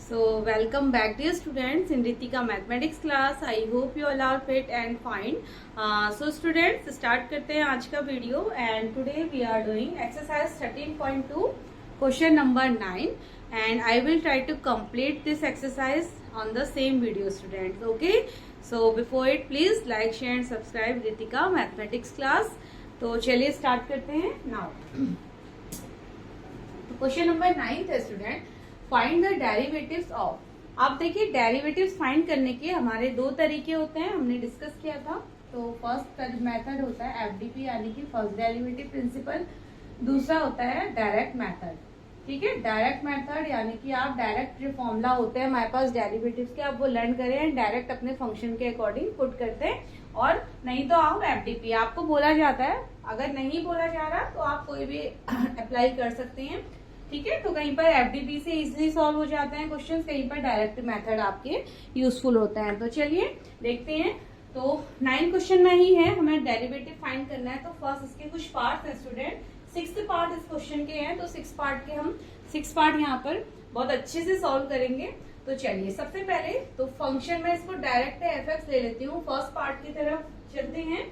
So welcome back dear students in Ritika mathematics class. I hope you all are fit and fine. So students start करते हैं आज का video and today we are doing exercise 13.2 question number 9 and I will try to complete this exercise on the same video students. Okay, so before it please like, share and subscribe Ritika mathematics class. तो चलिए start करते हैं now. Question number 9 है student, find the derivatives of. आप देखिए derivatives find करने के हमारे दो तरीके होते हैं, हमने डिस्कस किया था। तो फर्स्ट मेथड होता है एफडीपी यानी कि फर्स्ट डेरिवेटिव प्रिंसिपल, दूसरा होता है डायरेक्ट मेथड। ठीक है, डायरेक्ट मेथड यानी कि आप डायरेक्ट जो फॉर्मूला होते हैं हमारे पास डेरिवेटिव्स के, आप वो लर्न करें एंड डायरेक्ट अपने फंक्शन के अकॉर्डिंग पुट करते हैं, और नहीं तो आप एफडीपी आपको बोला जाता है। अगर नहीं बोला जा रहा तो आप कोई भी अप्लाई कर सकते हैं। ठीक है, तो कहीं पर एफडीपी से इजीली सॉल्व हो जाते हैं क्वेश्चंस, कहीं पर डायरेक्ट मेथड आपके यूजफुल होते हैं। तो चलिए देखते हैं। तो 9 क्वेश्चन में ही है, हमें डेरिवेटिव फाइंड करना है। तो फर्स्ट इसके कुछ पार्ट है स्टूडेंट, 6 पार्ट इस क्वेश्चन के हैं। तो 6 पार्ट के हम 6 पार्ट यहाँ पर बहुत अच्छे से सॉल्व करेंगे। तो चलिए सबसे पहले तो फंक्शन में इसको डायरेक्ट एफ एक्स ले लेती हूँ। फर्स्ट पार्ट की तरफ चलते हैं।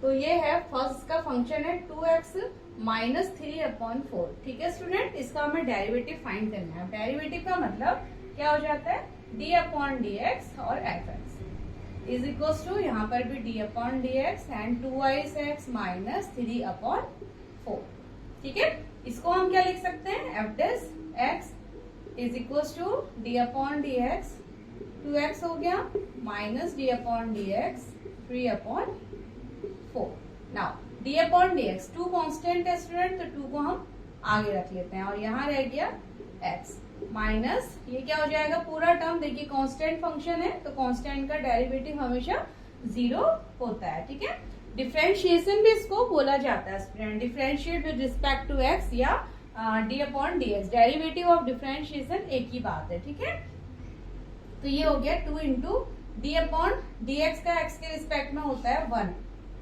तो ये है फर्स्ट का फंक्शन है 2x माइनस 3/4। ठीक है स्टूडेंट, इसका हमें डेरिवेटिव फाइंड करना है। डेरिवेटिव का मतलब क्या हो जाता है, d/dx और fx इज इक्वल टू यहाँ पर भी d/dx एंड 2x माइनस 3/4। ठीक है, इसको हम क्या लिख सकते हैं, f' is equal to d/dx 2x हो गया minus d/dx 3/4। Now d/dx 2 constant है स्टूडेंट, तो 2 को हम आगे रख लेते हैं और यहाँ रह गया x माइनस ये क्या हो जाएगा, पूरा टर्म देखिए कांस्टेंट फंक्शन है तो कांस्टेंट का डेरिवेटिव हमेशा 0 होता है। ठीक है, डिफरेंशिएशन भी इसको बोला जाता है student, differentiate with respect to x या d/dx, डेरिवेटिव ऑफ डिफरेंशिएशन एक ही बात है। ठीक है, तो ये हो गया 2 इंटू d/dx का x के रिस्पेक्ट में होता है 1।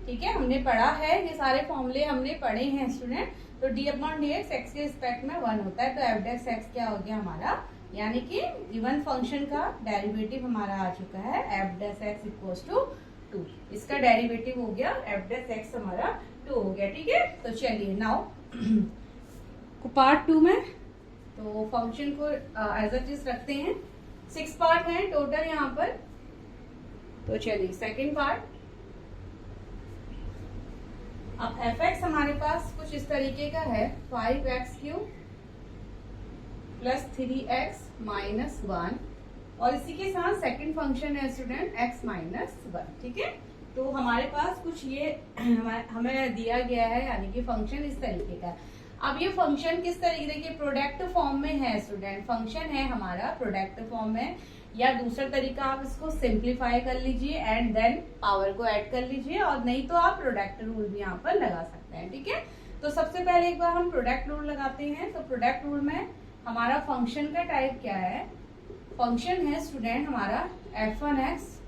ठीक है, हमने पढ़ा है, ये सारे फॉर्मूले हमने पढ़े हैं स्टूडेंट। तो d/dx x के रिस्पेक्ट में 1 होता है, तो f' क्या हो गया हमारा, यानी कि गिवन फंक्शन का डेरिवेटिव हमारा आ चुका है f' इक्वल्स टू 2। इसका डेरिवेटिव हो गया f' हमारा 2 हो गया। ठीक है, तो चलिए नाउ पार्ट 2 में तो फंक्शन को एज इट इज रखते हैं। 6 पार्ट है टोटल यहाँ पर। तो चलिए सेकेंड पार्ट, अब f(x) हमारे पास कुछ इस तरीके का है 5x³ प्लस 3x माइनस 1, और इसी के साथ सेकंड फंक्शन है स्टूडेंट x माइनस 1। ठीक है, तो हमारे पास कुछ ये हमें दिया गया है, यानी कि फंक्शन इस तरीके का। अब ये फंक्शन किस तरीके, देखिए प्रोडक्ट फॉर्म में है स्टूडेंट, फंक्शन है हमारा प्रोडक्ट फॉर्म में, या दूसरा तरीका आप इसको सिंप्लीफाई कर लीजिए एंड देन पावर को ऐड कर लीजिए, और नहीं तो आप प्रोडक्ट रूल भी यहाँ पर लगा सकते हैं। ठीक है, तो सबसे पहले एक बार हम प्रोडक्ट रूल लगाते हैं। तो प्रोडक्ट रूल में हमारा फंक्शन का टाइप क्या है, फंक्शन है स्टूडेंट हमारा f1x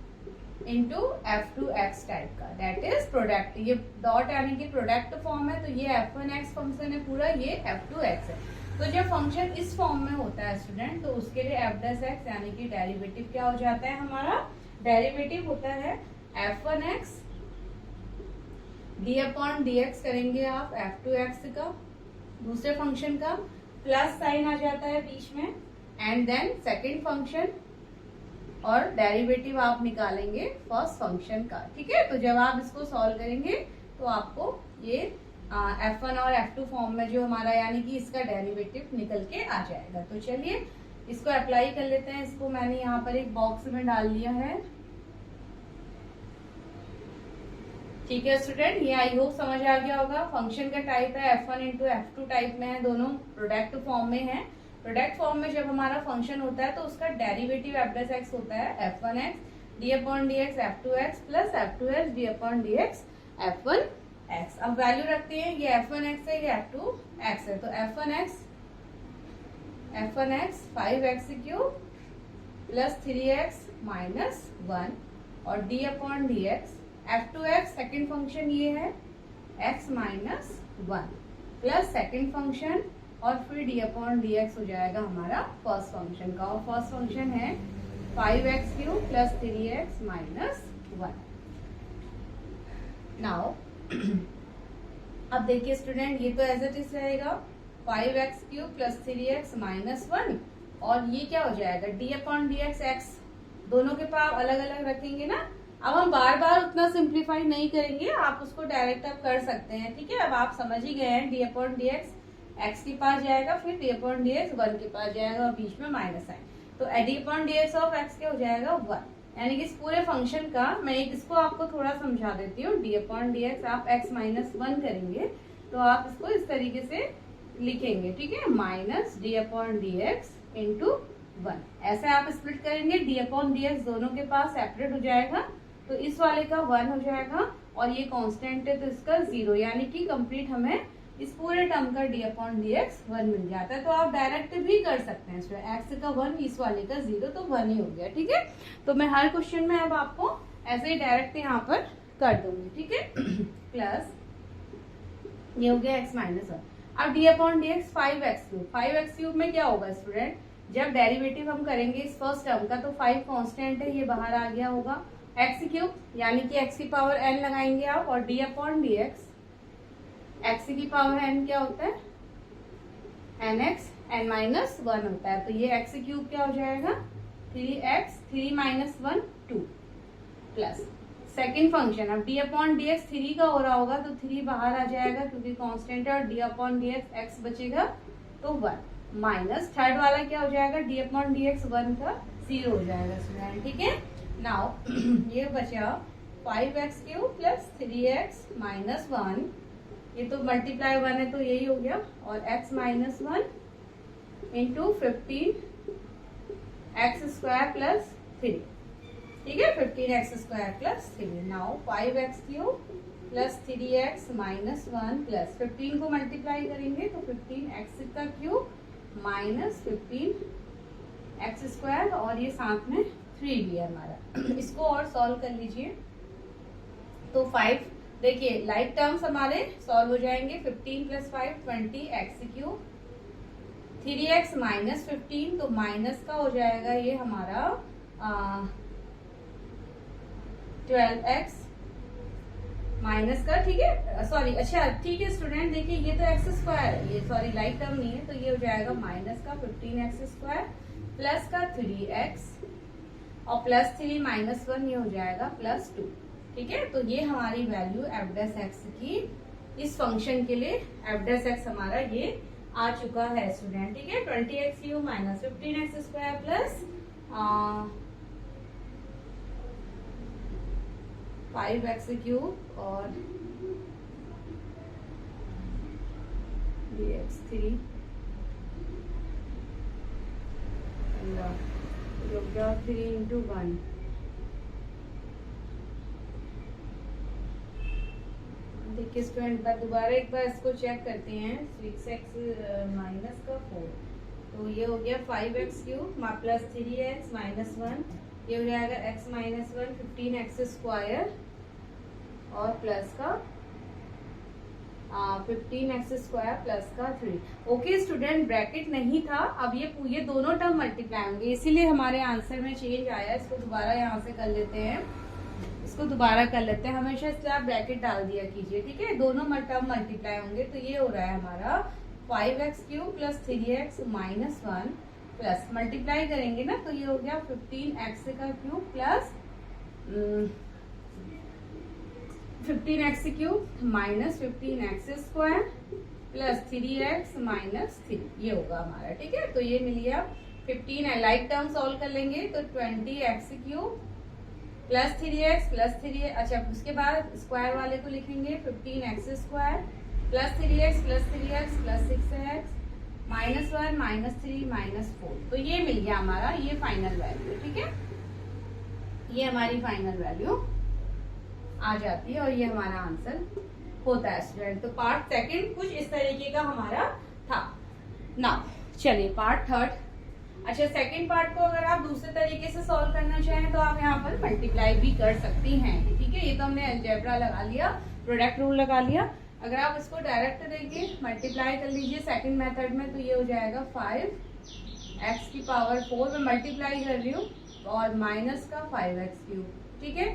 इंटू f2x टाइप का, दैट इज प्रोडक्ट। ये डॉट यानी कि प्रोडक्ट फॉर्म है, तो ये f1x फंक्शन है पूरा, ये f2x है। तो जब फंक्शन इस फॉर्म में होता है स्टूडेंट, तो उसके लिए f' यानी कि डेरिवेटिव क्या हो जाता है, हमारा डेरिवेटिव होता है f1x d/dx करेंगे आप f2x का, दूसरे फंक्शन का प्लस साइन आ जाता है बीच में, एंड देन सेकेंड फंक्शन, और डेरिवेटिव आप निकालेंगे फर्स्ट फंक्शन का। ठीक है, तो जब आप इसको सॉल्व करेंगे तो आपको ये f1 और f2 फॉर्म में जो हमारा यानी कि इसका डेरिवेटिव निकल के आ जाएगा। तो चलिए इसको अप्लाई कर लेते हैं। इसको मैंने यहाँ पर एक बॉक्स में डाल लिया है। ठीक है स्टूडेंट, ये आई होप समझ आ गया होगा। फंक्शन का टाइप है f1 इंटू f2 टाइप में है, दोनों प्रोडक्ट फॉर्म में है। प्रोडक्ट फॉर्म में जब हमारा फंक्शन होता है तो उसका डेरिवेटिव f' होता है f1x d/dx f2x plus f2x d/dx f1x। अब वैल्यू रखते हैं, ये f1x है, ये f2x है, तो f1x 5x³ plus 3x minus 1 और d/dx f2x सेकेंड फंक्शन ये है x minus 1 plus second function और फिर डी अपॉन डी एक्स हो जाएगा हमारा फर्स्ट फंक्शन का, और फर्स्ट फंक्शन है 5x³ plus 3x minus 1। Now अब देखिए स्टूडेंट, ये तो एज इट इज रहेगा 5x³ प्लस 3x माइनस 1, और ये क्या हो जाएगा डी अपॉन डी एक्स, दोनों के पावर अलग अलग रखेंगे ना। अब हम बार बार उतना सिंप्लीफाई नहीं करेंगे, आप उसको डायरेक्ट आप कर सकते हैं, ठीक है। अब आप समझ ही गए हैं, डी अपॉन डी एक्स के पास जाएगा, फिर डी अपॉन डी एक्स 1 के पास जाएगा, और बीच में माइनस साइन, तो D upon D x of x क्या हो जाएगा 1। यानी कि इस पूरे फंक्शन का मैं इसको आपको थोड़ा समझा देती हूँ। डी अपॉन डी एक्स आप x माइनस 1 करेंगे तो आप इसको इस तरीके से लिखेंगे, ठीक है, minus D upon D x into 1। ऐसे आप स्प्लिट करेंगे, डी अपॉन डी एक्स दोनों के पास सेपरेट हो जाएगा, तो इस वाले का 1 हो जाएगा, और ये कांस्टेंट है तो इसका 0, यानी कि कंप्लीट हमें इस पूरे टर्म का डी अपॉन डी एक्स 1 मिल जाता है। तो आप डायरेक्ट भी कर सकते हैं, एक्स का 1 इस वाले का 0, तो 1 ही हो गया, ठीक है। तो मैं हर क्वेश्चन में अब आपको ऐसे ही डायरेक्ट यहाँ पर कर दूंगी, ठीक है। प्लस ये हो गया x माइनस 1। अब D upon D x 5x³, 5x³ में क्या होगा स्टूडेंट, जब डेरिवेटिव हम करेंगे इस फर्स्ट टर्म का, तो 5 कांस्टेंट है, ये बाहर आ गया होगा, x³ यानी कि x की पावर n लगाएंगे आप, और D upon D x x की पावर n क्या होता है nx, n माइनस 1 होता है, तो ये x³ क्या हो जाएगा 3x, 3 minus 1 2, plus second function, अब डी अपॉन डी एक्स 3 का हो रहा होगा, तो 3 बाहर आ जाएगा क्योंकि कांस्टेंट है, और D upon D x x बचेगा तो 1, माइनस थर्ड वाला क्या हो जाएगा डी अपॉन डी एक्स 1 का 0 हो जाएगा स्टूडेंट, ठीक है। नाउ ये बचा 5x³ प्लस 3x माइनस 1, ये तो मल्टीप्लाई 1 है तो यही हो गया, और x minus 1 into 15 x² plus 3, ठीक है, 15 x² plus 3। Now 5x³ plus 3x minus 1 plus 15 को मल्टीप्लाई करेंगे तो 15x³ माइनस 15x², और ये साथ में 3 भी है हमारा। इसको और सॉल्व कर लीजिए, तो 5 देखिए लाइक टर्म्स हमारे सॉल्व हो जाएंगे, 15 प्लस 5 20x³, 3x माइनस 15, तो माइनस का हो जाएगा ये हमारा 12x माइनस का, ठीक है, सॉरी अच्छा ठीक है स्टूडेंट, देखिए ये तो x² है, ये सॉरी लाइक टर्म नहीं है, तो ये हो जाएगा माइनस का 15x² प्लस का 3x, और प्लस 3 माइनस 1 ये हो जाएगा प्लस 2, ठीक है। तो ये हमारी वैल्यू एफ डैश एक्स की इस फंक्शन के लिए एफ डैश एक्स हमारा ये आ चुका है स्टूडेंट, ठीक है। 20x³ minus 15x² plus 5x³ और dx3 योग्य 3 इंटू 1, देखिए स्टूडेंट दोबारा एक बार इसको चेक करते हैं, 6x माइनस का 4, तो ये हो गया 5x³ प्लस 3x माइनस 1, ये हो जाएगा x माइनस 1 15x² और प्लस का 15x² प्लस का 3। ओके स्टूडेंट, ब्रैकेट नहीं था, अब ये दोनों टर्म मल्टीप्लाई होंगे, इसीलिए हमारे आंसर में चेंज आया। इसको दोबारा यहाँ से कर लेते हैं, इसको दोबारा कर लेते हैं, हमेशा इसलिए आप ब्रैकेट डाल दिया कीजिए, ठीक है। दोनों टर्म मल्टीप्लाई होंगे, तो ये हो रहा है हमारा 5x³ plus 3x minus 1 plus multiply करेंगे ना, तो ये हो गया 15x³ plus 15x³ minus 15x² plus 3x minus 3, ये होगा हमारा, ठीक है। तो ये मिल गया 15 है, लाइक टर्म सॉल्व कर लेंगे तो 20x³ प्लस 3x प्लस 3, अच्छा उसके बाद स्क्वायर वाले को लिखेंगे 15x² plus 3x plus 3x plus 6x minus 1 minus 3 minus 4, तो ये मिल गया हमारा ये फाइनल वैल्यू, ठीक है। ये हमारी फाइनल वैल्यू आ जाती है और ये हमारा आंसर होता है स्टूडेंट। तो पार्ट सेकंड कुछ इस तरीके का हमारा था ना। चलिए पार्ट थर्ड, अच्छा सेकंड पार्ट को अगर आप दूसरे तरीके से सॉल्व करना चाहें तो आप यहाँ पर मल्टीप्लाई भी कर सकती हैं, ठीक है। ये तो हमने अलजेब्रा लगा लिया, प्रोडक्ट रूल लगा लिया। अगर आप इसको डायरेक्ट देखिए मल्टीप्लाई कर लीजिए सेकंड मेथड में, तो ये हो जाएगा 5x की पावर 4 में मल्टीप्लाई कर रही हूँ और माइनस का 5x क्यूब, ठीक है,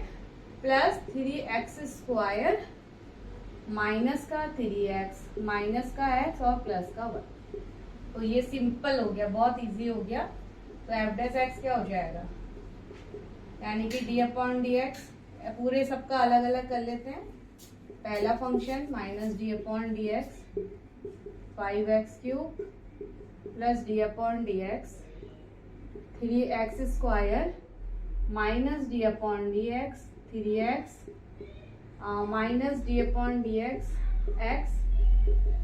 प्लस 3x स्क्वायर माइनस का 3x माइनस का x और प्लस का 1। तो ये सिंपल हो गया, बहुत इजी हो गया। तो एफ डैश एक्स क्या हो जाएगा, यानी कि डी अपॉन डी एक्स, पूरे सबका अलग अलग कर लेते हैं। पहला function minus D upon D x 5x cube plus D upon D x 3x square minus D upon D x 3x minus D upon D x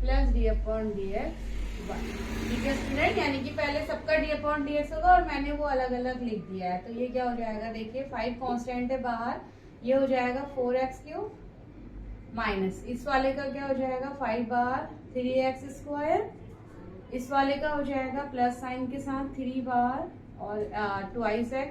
plus D upon D x 1। ठीक है student, यानी कि पहले सबका D upon D x होगा और मैंने वो अलग अलग लिख दिया है। तो ये क्या हो जाएगा, देखिए 5 कांस्टेंट है बाहर, ये हो जाएगा 4x क्यूब माइनस इस वाले का क्या हो जाएगा 5 बार 3x स्क्वायर, इस वाले का हो जाएगा प्लस साइन के साथ 3 बार और ट्वाइस x,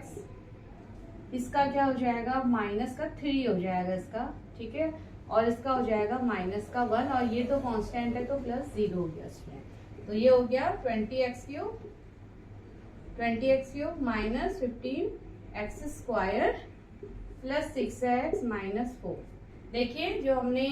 इसका क्या हो जाएगा माइनस का 3 हो जाएगा इसका, ठीक है, और इसका हो जाएगा माइनस का 1 और ये तो कांस्टेंट है तो प्लस 0 हो गया इसमें। तो ये हो गया 20x cube minus 15x square plus 6x minus 4। देखिए जो हमने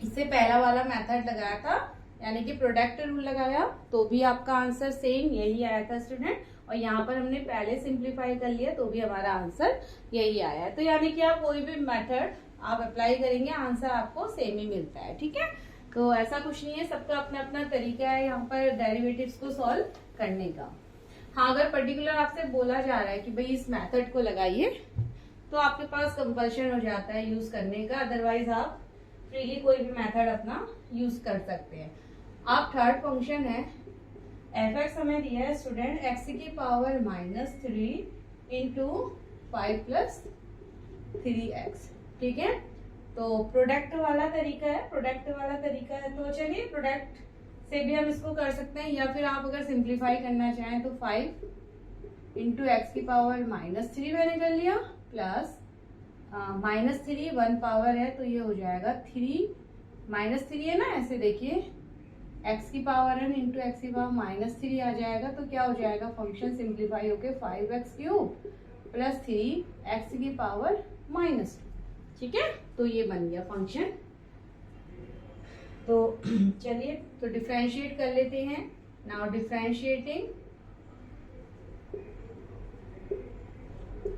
इससे पहला वाला मेथड लगाया था, यानी कि प्रोडक्ट रूल लगाया, तो भी आपका आंसर सेम यही आया था स्टूडेंट, और यहाँ पर हमने पहले सिंप्लीफाई कर लिया तो भी हमारा आंसर यही आया है। तो यानी कि आप कोई भी मेथड आप अप्लाई करेंगे आंसर आपको सेम ही मिलता है, ठीक है। तो ऐसा कुछ नहीं है, सबका अपना अपना तरीका है यहाँ पर डेरिवेटिव्स को सॉल्व करने का। हाँ, अगर पर्टिकुलर आपसे बोला जा रहा है कि भाई इस मेथड को लगाइए तो आपके पास कंपल्शन हो जाता है यूज करने का, अदरवाइज आप फ्रीली कोई भी मेथड अपना यूज कर सकते हैं। आप थर्ड फंक्शन है f(x) हमें दिया है स्टूडेंट x की पावर -3 इंटू 5 प्लस 3x, ठीक है। तो प्रोडक्ट वाला तरीका है, तो चलिए प्रोडक्ट से भी हम इसको कर सकते हैं, या फिर आप अगर सिंप्लीफाई करना चाहें तो 5 इंटू एक्स की पावर -3 मैंने कर लिया प्लस -3 1 पावर है तो ये हो जाएगा 3 -3 है ना, ऐसे देखिए x की पावर n इंटू एक्स की पावर -3 आ जाएगा। तो क्या हो जाएगा, फंक्शन सिंप्लीफाई होके 5x क्यूब प्लस 3x की पावर -2, ठीक है। तो ये बन गया फंक्शन। तो चलिए तो डिफरेंशिएट कर लेते हैं। Now differentiating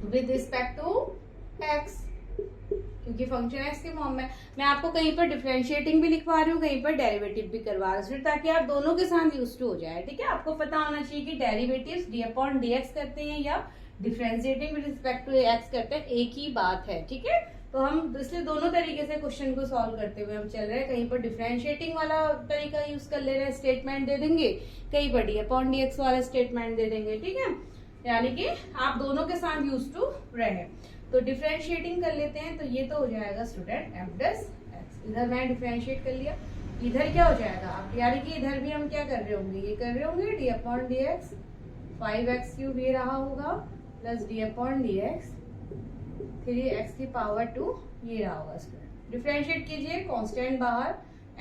with respect to x, क्योंकि फंक्शन x के फॉर्म में मैं आपको कहीं पर डिफरेंशिएटिंग भी लिखवा रही हूँ, कहीं पर डेरिवेटिव भी करवा रही हूँ, ताकि आप दोनों के साथ यूज टू हो जाए, ठीक है। आपको पता होना चाहिए कि derivatives D upon D X करते हैं या differentiating with respect to X करते हैं, एक ही बात है, ठीक है। तो हम इसलिए दोनों तरीके से क्वेश्चन को सॉल्व करते हुए हम चल रहे हैं। कहीं पर डिफरेंशिएटिंग वाला तरीका यूज कर ले रहे हैं, स्टेटमेंट दे देंगे, कहीं पर डी अपॉन डी एक्स वाला स्टेटमेंट दे देंगे, ठीक है। यानी कि आप दोनों के साथ यूज टू रहे। तो डिफरेंशिएटिंग कर लेते हैं, तो ये तो हो जाएगा स्टूडेंट एफ डैश एक्स, इधर मैंने डिफरेंशिएट कर लिया, इधर क्या हो जाएगा आप, यानी कि इधर भी हम क्या कर रहे होंगे, ये कर रहे होंगे D upon D x 5x cube ये रहा होगा plus D upon D x 3x की पावर 2 ये रहा होगा स्टूडेंट। डिफरेंशिएट कीजिए, कांस्टेंट बाहर,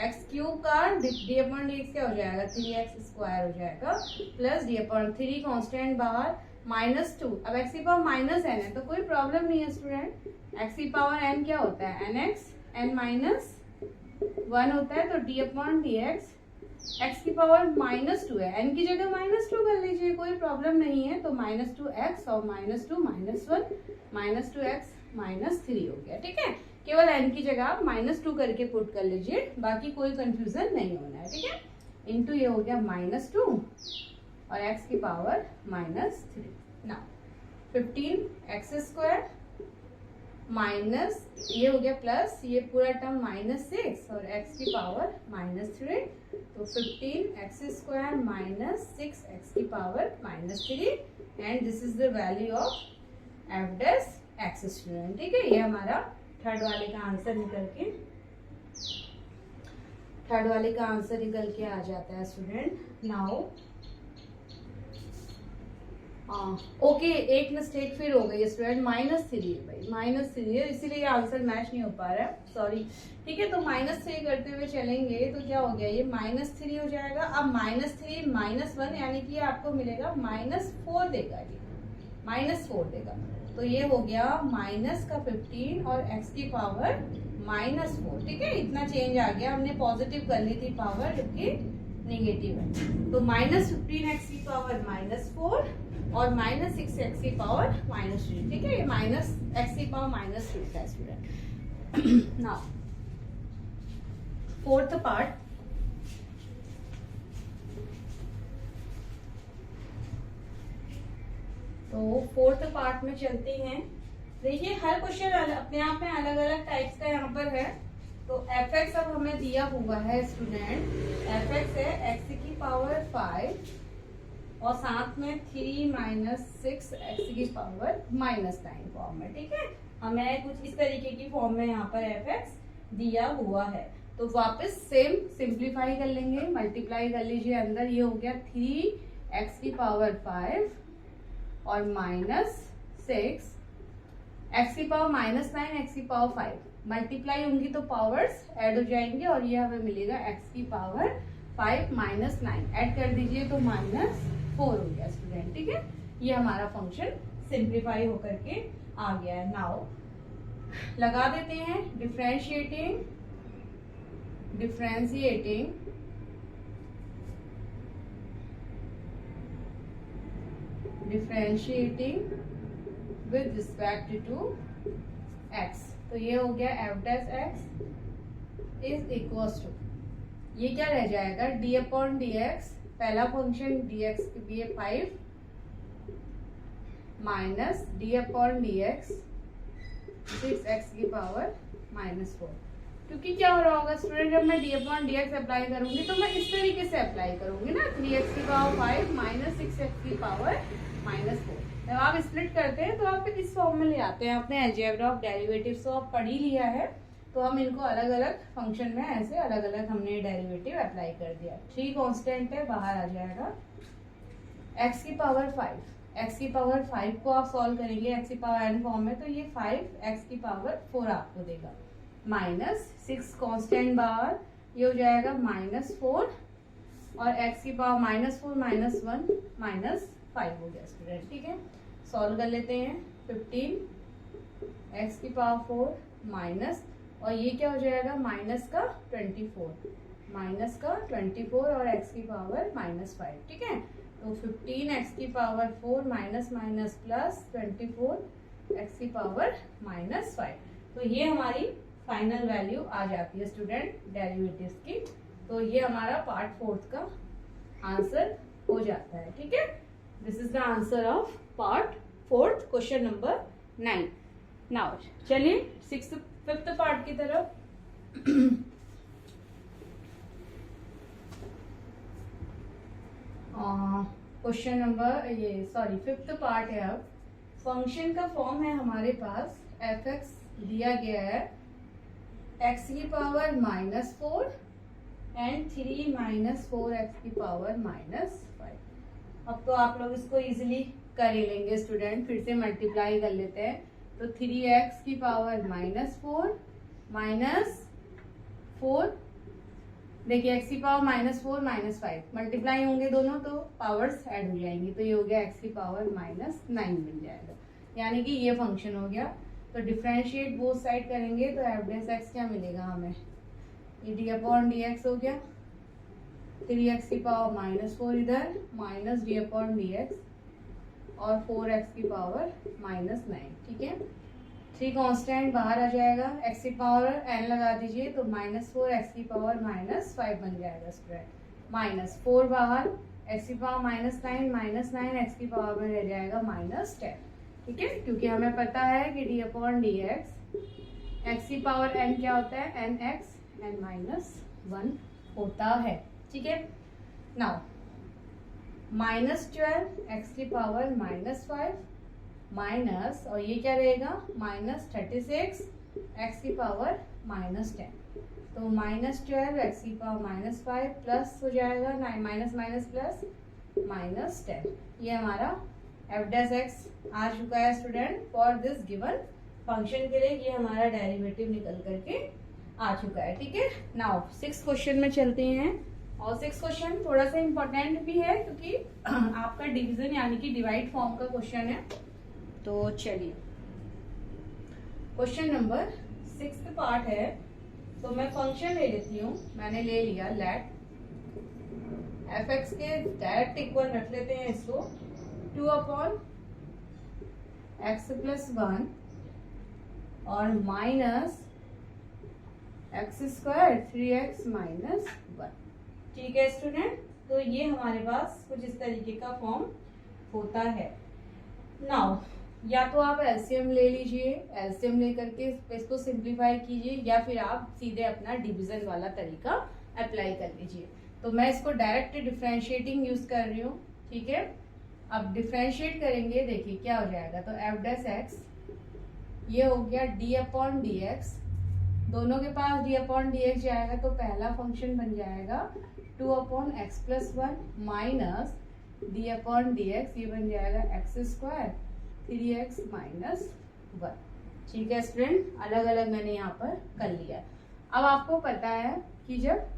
x क्यूब का डी अपॉन डी एक्स क्या हो जाएगा 3x स्क्वायर हो जाएगा प्लस डी अपॉन 3 कांस्टेंट बाहर -2। अब x की पावर -n है तो कोई प्रॉब्लम नहीं है स्टूडेंट, x की पावर n क्या होता है nx n-1 होता है, तो D upon D x x की पावर -2 है, n की जगह -2 कर लीजिए, कोई प्रॉब्लम नहीं है। तो -2x और -2 -1 -2x -3 हो गया, ठीक है। केवल n की जगह आप -2 करके पुट कर लीजिए, बाकी कोई कंफ्यूजन नहीं होना है, ठीक है। इंटू ये हो गया -2 और x की power -3। Now 15x square minus ये हो गया प्लस ये पूरा टर्म -6 और x की पावर -3, तो 15x स्क्वायर -6x की power -3 and this is the value of F dash x student, ठीक है। ये हमारा थर्ड वाले का आंसर निकल के आ जाता है स्टूडेंट। नाउ ओके, एक मिस्टेक फिर हो गई स्टूडेंट, -3 है भाई, -3 है, इसीलिए आंसर मैच नहीं हो पा रहा है, सॉरी। ठीक है, तो -3 करते हुए चलेंगे तो क्या हो गया, ये -3 हो जाएगा। अब -3 -1 यानी कि आपको मिलेगा -4 देगा, ये -4 देगा। तो ये हो गया माइनस का 15 और x की पावर -4। ठीक है, इतना चेंज आ गया, हमने पॉजिटिव कर ली थी पावर जबकि नेगेटिव है। तो -15x की पावर -4 और -6x की पावर -3। ठीक है, ये -x की पावर -3 था स्टूडेंट। नाउ फोर्थ पार्ट, तो फोर्थ पार्ट में चलते हैं। देखिए हर क्वेश्चन अपने आप में अलग अलग टाइप्स का यहाँ पर है। तो fx अब हमें दिया हुआ है स्टूडेंट, fx है x की पावर 5 और साथ में 3 - 6 x की पावर -9 फॉर्म में। ठीक है, हमें कुछ इस तरीके की फॉर्म में यहाँ पर fx दिया हुआ है। तो वापस सेम सिंप्लीफाई कर लेंगे, मल्टीप्लाई कर लीजिए अंदर, ये हो गया 3x की पावर 5 और -6 x की पावर -9 x की पावर 5 मल्टीप्लाई होंगी तो पावर्स ऐड हो जाएंगे और ये हमें मिलेगा x की पावर 5 -9 ऐड कर दीजिए तो -4 हो गया स्टूडेंट। ठीक है, ये हमारा फंक्शन सिंप्लीफाई होकर के आ गया है। नाउ लगा देते हैं differentiating with respect to x। तो ये हो गया f dash x is equals to, ये क्या रह जाएगा d/dx, पहला फंक्शन dx के लिए 5 माइनस d/dx 6x की पावर -4। क्योंकि क्या हो रहा होगा स्टूडेंट, जब मैं d/dx अप्लाई करूंगी तो मैं इस तरीके से अप्लाई करूंगी ना, 3x की पावर 5 माइनस 6x की पावर -4। जब आप स्प्लिट करते हैं तो आप इस फॉर्म में ले आते हैं। आपने अलजेब्रा ऑफ डेरिवेटिव्स तो आप पढ़ ही लिया है, तो हम इनको अलग अलग फंक्शन में ऐसे अलग अलग हमने डेरिवेटिव अप्लाई कर दिया। 3 कांस्टेंट है, बाहर आ जाएगा x की पावर 5, x की पावर 5 को आप सॉल्व करेंगे x की पावर n फॉर्म में, तो ये 5x की पावर 4 आपको देगा, -6 कांस्टेंट बाहर, ये हो जाएगा -4 और x की पावर -4 -1 -5 हो गया स्टूडेंट। ठीक है, सॉल्व कर लेते हैं। 15 x की पावर 4 माइनस, और ये क्या हो जाएगा माइनस का 24 और x की पावर -5। ठीक है, तो 15 x की power 4 minus minus plus 24 x की पावर -5। तो ये हमारी फाइनल वैल्यू आ जाती है स्टूडेंट डेरिवेटिव्स की। तो ये हमारा पार्ट 4 का आंसर हो जाता है। ठीक है, this is the answer of part 4 question number 9। Now चलिए 5th पार्ट की तरफ। क्वेश्चन नंबर 5th पार्ट है। अब फंक्शन का फॉर्म है हमारे पास, f(x) दिया गया है x की पावर -4 एंड 3 - 4x की पावर -5। अब तो आप लोग इसको इजीली कर ही लेंगे स्टूडेंट, फिर से मल्टीप्लाई कर लेते हैं। तो 3x की पावर -4 -4, देखिए x की पावर -4 -5 मल्टीप्लाई होंगे दोनों तो पावर्स ऐड हो जाएंगी, तो ये हो गया x की पावर -9 मिल जाएगा, यानी कि ये फंक्शन हो गया। तो डिफरेंशिएट बोथ साइड करेंगे तो f डैश x क्या मिलेगा हमें, ये d/dx हो गया, 3x की पावर -4 इधर माइनस d/dx और 4x की पावर -9। ठीक है, 3 कांस्टेंट बाहर आ जाएगा, x की पावर n लगा दीजिए तो -4 x की पावर -5 बन जाएगा स्टूडेंट, -4 बाहर, x की पावर -9 x की पावर में रह जाएगा -10। ठीक है, क्योंकि हमें पता है कि d/dx x की पावर n क्या होता है, nx n-1 होता है। ठीक है, नाउ -12 x की पावर -5 माइनस, और ये क्या रहेगा -36 x की पावर -10। तो -12 x की पावर -5 प्लस हो जाएगा माइनस प्लस -10, ये हमारा एफ डैश एक्स आ चुका है student for this given function के लिए, ये हमारा डेरिवेटिव निकल करके आ चुका है। ठीक है, नाउ 6 क्वेश्चन में चलते हैं। और 6 क्वेश्चन थोड़ा सा इम्पोर्टेंट भी है क्योंकि आपका डिवीजन यानी कि डिवाइड फॉर्म का क्वेश्चन है। तो चलिए क्वेश्चन नंबर 6 पार्ट है। तो मैं फंक्शन ले लेती हूँ, मैंने ले लिया लेट एफ एक्स के डायरेक्ट इक्वल रख लेते हैं इसको 2 अपॉन एक्स प्लस 1 और minus x square 3x minus 1। ठीक है स्टूडेंट, तो ये हमारे पास कुछ इस तरीके का फॉर्म होता है। नाउ या तो आप एलसीएम ले लीजिए, एलसीएम ले करके इसको सिंप्लीफाई कीजिए, या फिर आप सीधे अपना डिवीजन वाला तरीका अप्लाई कर लीजिए। तो मैं इसको डायरेक्ट डिफरेंशिएटिंग यूज कर रही हूँ। ठीक है, अब डिफरेंशिएट करेंगे, देखिए क्या हो जाएगा। तो एफ डैश एक्स ये हो गया डी अपॉन डी एक्स, दोनों के पास डी अपॉन डी एक्स जाएगा तो पहला फंक्शन बन जाएगा 2 upon x plus 1 minus D upon D x, ये बन जाएगा एक्स स्क्वायर 3x माइनस 1। ठीक है स्टूडेंट, अलग अलग मैंने यहाँ पर कर लिया। अब आपको पता है कि जब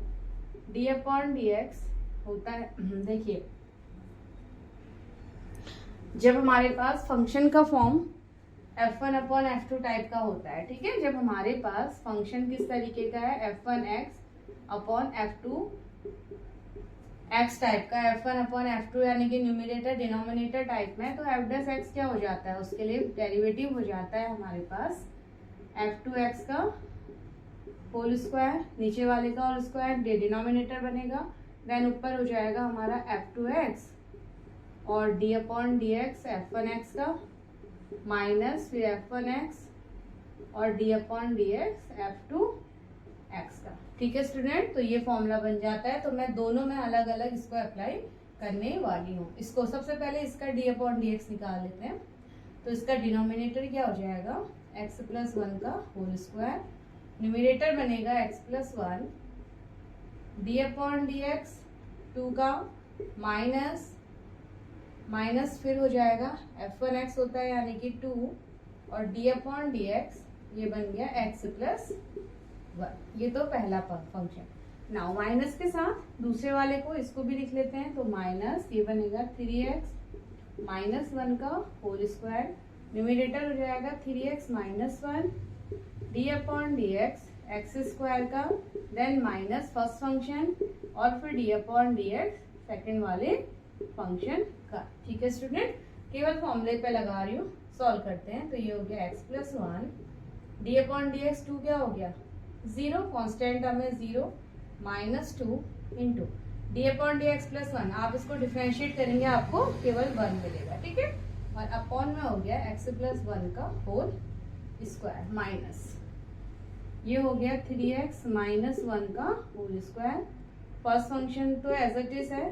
d अपॉन डी एक्स होता है, देखिए जब हमारे पास फंक्शन का form f1 upon f2 type का होता है। ठीक है, जब हमारे पास फंक्शन किस तरीके का है f1x upon f2 x type का, f1 अपॉन f2 यानी कि न्यूमरेटर डिनोमिनेटर टाइप में, तो f डैश x क्या हो जाता है, उसके लिए डेरिवेटिव हो जाता है हमारे पास f2x का होल स्क्वायर, नीचे वाले का होल स्क्वायर, डिनोमिनेटर बनेगा, देन ऊपर हो जाएगा हमारा f2x और d upon D x f1x का माइनस फिर f1x और d upon D x f2x का। ठीक है स्टूडेंट, तो ये फॉर्मूला बन जाता है। तो मैं दोनों में अलग अलग इसको अप्लाई करने वाली हूँ। इसको सबसे पहले इसका d अपॉन डी एक्स निकाल लेते हैं। तो इसका डिनोमिनेटर क्या हो जाएगा, x प्लस 1 का होल स्क्वायर, न्यूमरेटर बनेगा x plus 1, d upon D x 2 का माइनस माइनस फिर हो जाएगा f1x होता है यानी कि 2 और d अपॉन डी एक्स ये बन गया x प्लस 1। ये तो पहला फंक्शन। नाउ माइनस के साथ दूसरे वाले को इसको भी लिख लेते हैं। तो माइनस ये बनेगा 3x माइनस 1 का होल स्क्वायर, न्यूमरेटर हो जाएगा 3x minus 1 d upon D x x square का, देन माइनस फर्स्ट फंक्शन और फिर d upon D x second वाले फंक्शन का। ठीक है स्टूडेंट, केवल फॉर्मूले पे लगा रही हूँ, सॉल्व करते हैं। तो ये हो गया x plus 1 d upon D x 2 क्या हो गया 0, कॉन्स्टेंट टर्म है 0 minus 2 into D upon D x plus 1। आप इसको डिफरेंशिएट करेंगे आपको केवल 1 मिलेगा। ठीक है, और अपॉन में हो गया x प्लस 1 का होल स्क्वायर माइनस ये हो गया 3x माइनस 1 का होल स्क्वायर। फर्स्ट फंक्शन तो एज इट इज है,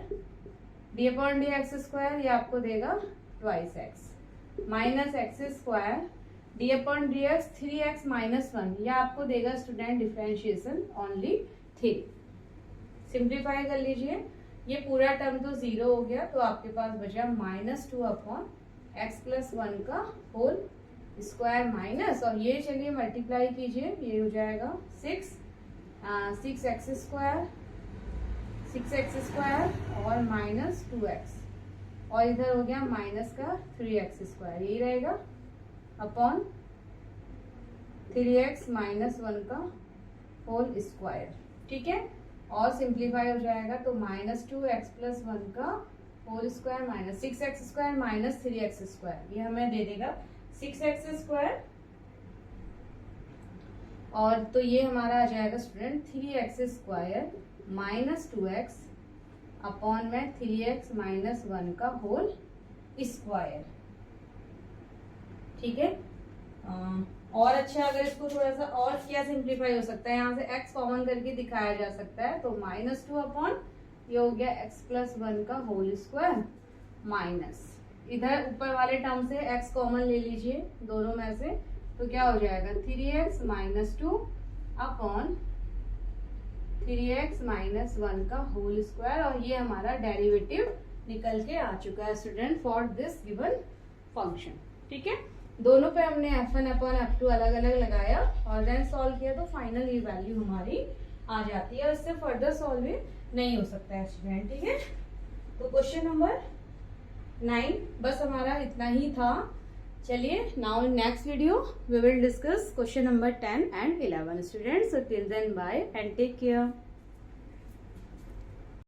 D upon D x square ये आपको देगा twice x minus x square D upon D x 3x minus 1 यह आपको देगा स्टूडेंट डिफरेंशिएशन ओनली 3। सिंप्लीफाई कर लीजिए, ये पूरा टर्म तो 0 हो गया, तो आपके पास बचा माइनस 2 अपॉन एक्स प्लस 1 का होल स्क्वायर माइनस, और ये चलिए मल्टीप्लाई कीजिए, ये हो जाएगा 6 एक्स स्क्वायर 6x स्क्वायर और माइनस 2x और इधर हो गया माइनस का 3x स्क्वायर, यही रहेगा अपॉन 3x माइनस 1 का होल स्क्वायर। ठीक है, और सिंप्लीफाई हो जाएगा तो माइनस 2x प्लस 1 का whole square minus 6x square minus 3x square, ये हमें दे देगा 6x स्क्वायर, और तो ये हमारा आ जाएगा student 3x square minus 2x upon में 3x माइनस 1 का होल स्क्वायर। ठीक है, और अच्छा अगर इसको थोड़ा सा और क्या सिंप्लीफाई हो सकता है, यहाँ से x कॉमन करके दिखाया जा सकता है, तो माइनस 2 अपॉन ये हो गया x प्लस 1 का होल स्क्वायर माइनस इधर ऊपर वाले टर्म से x कॉमन ले लीजिए दोनों में से, तो क्या हो जाएगा 3x minus 2 upon 3x minus 1 का होल स्क्वायर, और ये हमारा डेरिवेटिव निकल के आ चुका है student for this given function. ठीक है, दोनों पे हमने f1 अपॉन f2 अलग अलग लगाया और देन सॉल्व किया तो फाइनल ये वैल्यू हमारी आ जाती है। इससे फर्दर सॉल्व नहीं हो सकता है स्टूडेंट। ठीक है, तो क्वेश्चन नंबर 9 बस हमारा इतना ही था। चलिए now in next video we will discuss question number 10 and 11 students. So till then bye and take care.